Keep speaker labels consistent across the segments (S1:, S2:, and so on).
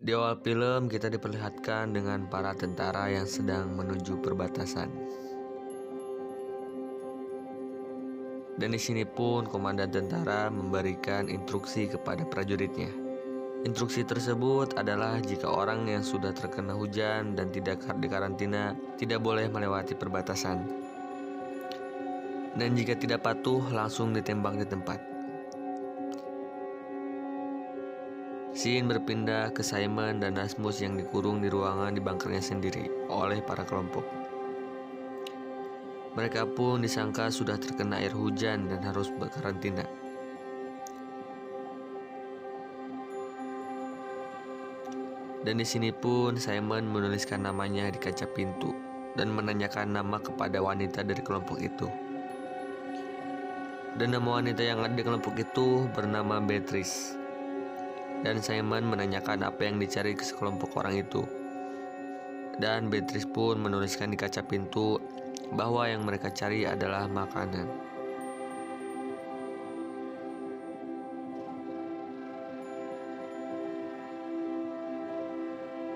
S1: Di awal film kita diperlihatkan dengan para tentara yang sedang menuju perbatasan. Dan di sini pun komandan tentara memberikan instruksi kepada prajuritnya. Instruksi tersebut adalah jika orang yang sudah terkena hujan dan tidak dikarantina tidak boleh melewati perbatasan. Dan jika tidak patuh langsung ditembak di tempat. Scene berpindah ke Simon dan Rasmus yang dikurung di ruangan di bunkernya sendiri oleh para kelompok. Mereka pun disangka sudah terkena air hujan dan harus berkarantina. Dan di sini pun Simon menuliskan namanya di kaca pintu dan menanyakan nama kepada wanita dari kelompok itu. Dan nama wanita yang ada di kelompok itu bernama Beatrice. Dan Simon menanyakan apa yang dicari ke sekelompok orang itu. Dan Beatrice pun menuliskan di kaca pintu bahwa yang mereka cari adalah makanan.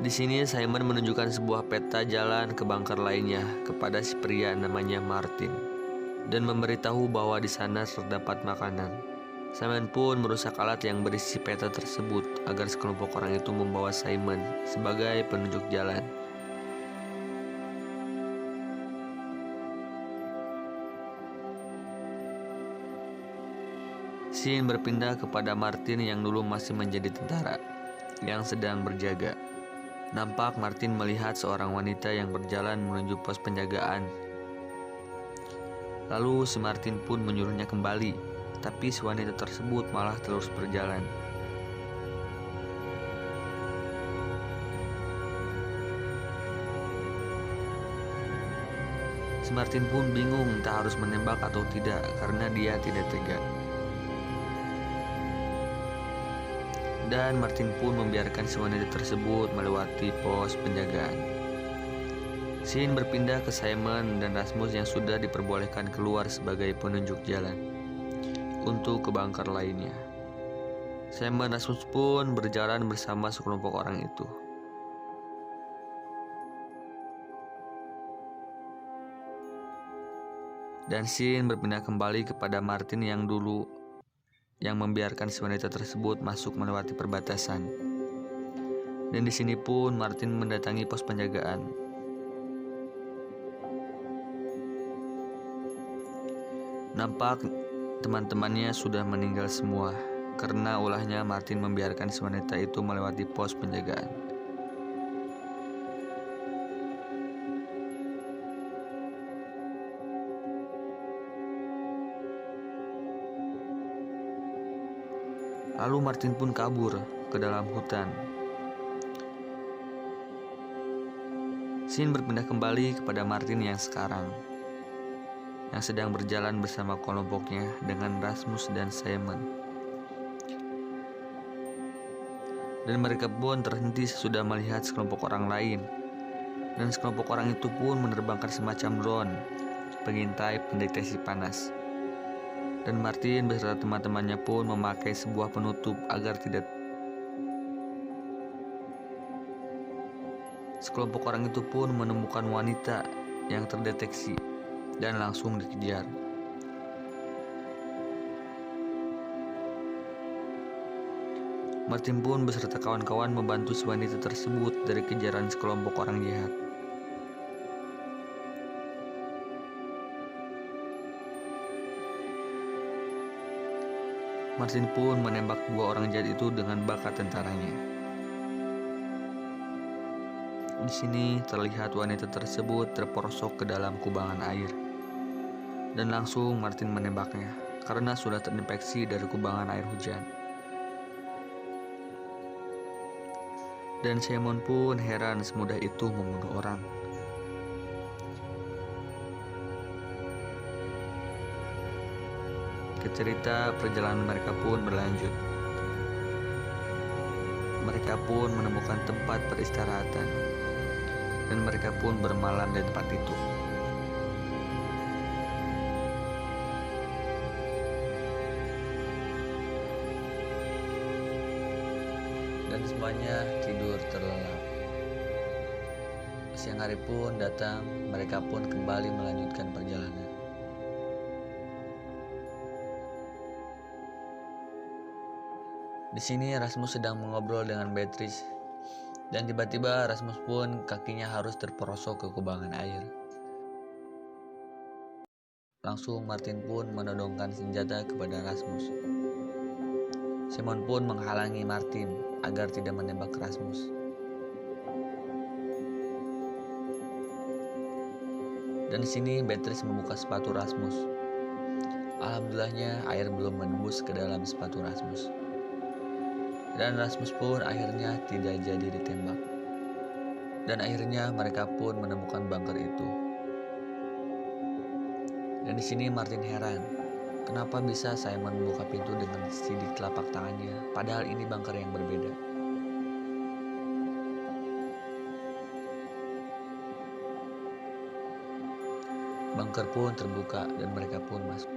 S1: Di sini Simon menunjukkan sebuah peta jalan ke bunker lainnya kepada si pria namanya Martin dan memberitahu bahwa di sana terdapat makanan. Simon pun merusak alat yang berisi peta tersebut agar sekelompok orang itu membawa Simon sebagai penunjuk jalan. Scene berpindah kepada Martin yang dulu masih menjadi tentara yang sedang berjaga. Nampak Martin melihat seorang wanita yang berjalan menuju pos penjagaan. Lalu si Martin pun menyuruhnya kembali, tapi si wanita tersebut malah terus berjalan. Si Martin pun bingung entah harus menembak atau tidak karena dia tidak tega. Dan Martin pun membiarkan si wanita tersebut melewati pos penjagaan. Scene berpindah ke Simon dan Rasmus yang sudah diperbolehkan keluar sebagai penunjuk jalan untuk ke bunker lainnya. Simon dan Rasmus pun berjalan bersama sekelompok orang itu. Dan scene berpindah kembali kepada Martin yang dulu yang membiarkan si wanita tersebut masuk melewati perbatasan. Dan di sini pun Martin mendatangi pos penjagaan. Nampak teman-temannya sudah meninggal semua karena ulahnya Martin membiarkan si wanita itu melewati pos penjagaan. Lalu Martin pun kabur ke dalam hutan. Scene berpindah kembali kepada Martin yang sekarang, yang sedang berjalan bersama kelompoknya dengan Rasmus dan Simon. Dan mereka pun terhenti sesudah melihat sekelompok orang lain. Dan sekelompok orang itu pun menerbangkan semacam drone, pengintai pendeteksi panas. Dan Martin beserta teman-temannya pun memakai sebuah penutup agar tidak. Sekelompok orang itu pun menemukan wanita yang terdeteksi dan langsung dikejar. Martin pun beserta kawan-kawan membantu si wanita tersebut dari kejaran sekelompok orang jahat. Martin pun menembak dua orang jahat itu dengan bakat tentaranya. Di sini terlihat wanita tersebut terperosok ke dalam kubangan air. Dan langsung Martin menembaknya karena sudah terinfeksi dari kubangan air hujan. Dan Simon pun heran semudah itu membunuh orang. Cerita perjalanan mereka pun berlanjut. Mereka pun menemukan tempat peristirahatan dan mereka pun bermalam di tempat itu. Dan semuanya tidur terlelap. Siang hari pun datang, mereka pun kembali melanjutkan perjalanan. Di sini Rasmus sedang mengobrol dengan Beatrice, dan tiba-tiba Rasmus pun kakinya harus terperosok ke kubangan air. Langsung Martin pun menodongkan senjata kepada Rasmus. Simon pun menghalangi Martin agar tidak menembak Rasmus. Dan di sini Beatrice membuka sepatu Rasmus. Alhamdulillahnya air belum menembus ke dalam sepatu Rasmus. Dan Rasmus pun akhirnya tidak jadi ditembak. Dan akhirnya mereka pun menemukan bunker itu. Dan di sini Martin heran, kenapa bisa Simon membuka pintu dengan sidik telapak tangannya, padahal ini bunker yang berbeda. Bunker pun terbuka dan mereka pun masuk.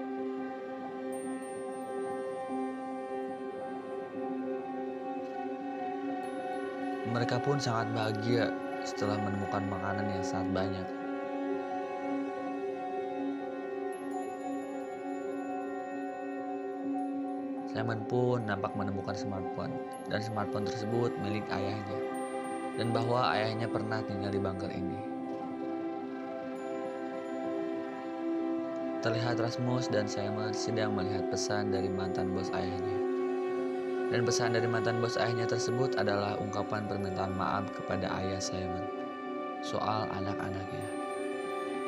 S1: Mereka pun sangat bahagia setelah menemukan makanan yang sangat banyak. Simon pun nampak menemukan smartphone, dan smartphone tersebut milik ayahnya, dan bahwa ayahnya pernah tinggal di bunker ini. Terlihat Rasmus dan Simon sedang melihat pesan dari mantan bos ayahnya. Dan pesan dari mantan bos ayahnya tersebut adalah ungkapan permintaan maaf kepada ayah Simon soal anak-anaknya.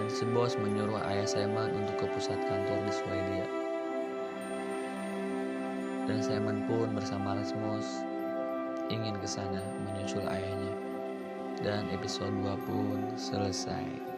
S1: Dan si bos menyuruh ayah Simon untuk ke pusat kantor di Swedia. Dan Simon pun bersama Rasmus ingin ke sana menyusul ayahnya. Dan episode 2 pun selesai.